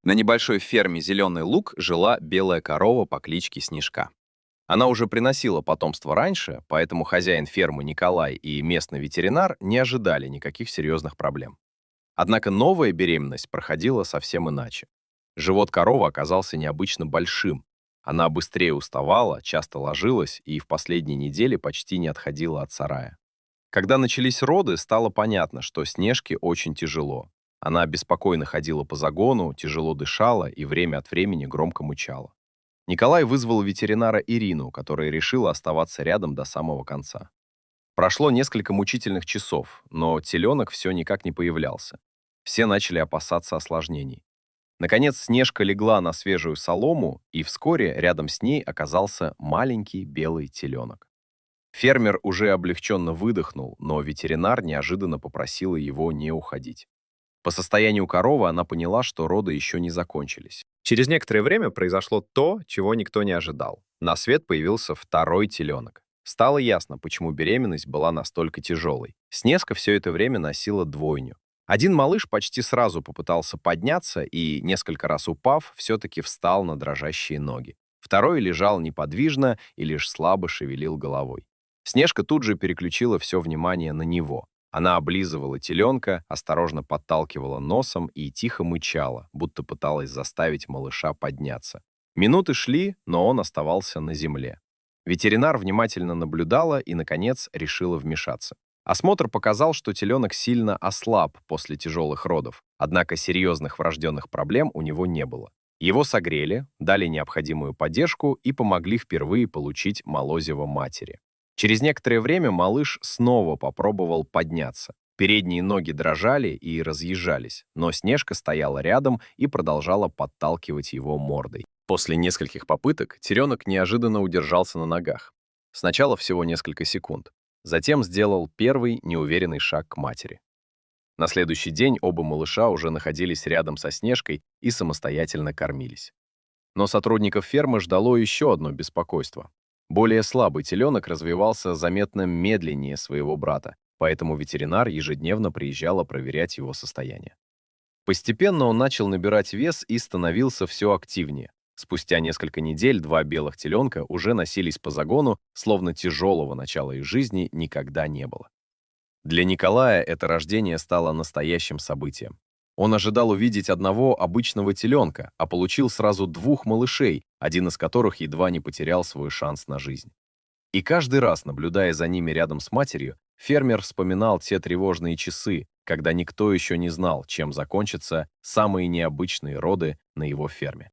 На небольшой ферме «Зеленый луг» жила белая корова по кличке Снежка. Она уже приносила потомство раньше, поэтому хозяин фермы Николай и местный ветеринар не ожидали никаких серьезных проблем. Однако новая беременность проходила совсем иначе. Живот коровы оказался необычно большим. Она быстрее уставала, часто ложилась и в последние недели почти не отходила от сарая. Когда начались роды, стало понятно, что Снежке очень тяжело. Она беспокойно ходила по загону, тяжело дышала и время от времени громко мычала. Николай вызвал ветеринара Ирину, которая решила оставаться рядом до самого конца. Прошло несколько мучительных часов, но теленок все никак не появлялся. Все начали опасаться осложнений. Наконец Снежка легла на свежую солому, и вскоре рядом с ней оказался маленький белый теленок. Фермер уже облегченно выдохнул, но ветеринар неожиданно попросила его не уходить. По состоянию коровы она поняла, что роды еще не закончились. Через некоторое время произошло то, чего никто не ожидал. На свет появился второй теленок. Стало ясно, почему беременность была настолько тяжелой. Снежка все это время носила двойню. Один малыш почти сразу попытался подняться и, несколько раз упав, все-таки встал на дрожащие ноги. Второй лежал неподвижно и лишь слабо шевелил головой. Снежка тут же переключила все внимание на него. Она облизывала теленка, осторожно подталкивала носом и тихо мычала, будто пыталась заставить малыша подняться. Минуты шли, но он оставался на земле. Ветеринар внимательно наблюдала и, наконец, решила вмешаться. Осмотр показал, что теленок сильно ослаб после тяжелых родов, однако серьезных врожденных проблем у него не было. Его согрели, дали необходимую поддержку и помогли впервые получить молозиво матери. Через некоторое время малыш снова попробовал подняться. Передние ноги дрожали и разъезжались, но Снежка стояла рядом и продолжала подталкивать его мордой. После нескольких попыток теленок неожиданно удержался на ногах. Сначала всего несколько секунд. Затем сделал первый неуверенный шаг к матери. На следующий день оба малыша уже находились рядом со Снежкой и самостоятельно кормились. Но сотрудников фермы ждало еще одно беспокойство. Более слабый теленок развивался заметно медленнее своего брата, поэтому ветеринар ежедневно приезжала проверять его состояние. Постепенно он начал набирать вес и становился все активнее. Спустя несколько недель два белых теленка уже носились по загону, словно тяжелого начала их жизни никогда не было. Для Николая это рождение стало настоящим событием. Он ожидал увидеть одного обычного теленка, а получил сразу двух малышей, один из которых едва не потерял свой шанс на жизнь. И каждый раз, наблюдая за ними рядом с матерью, фермер вспоминал те тревожные часы, когда никто еще не знал, чем закончатся самые необычные роды на его ферме.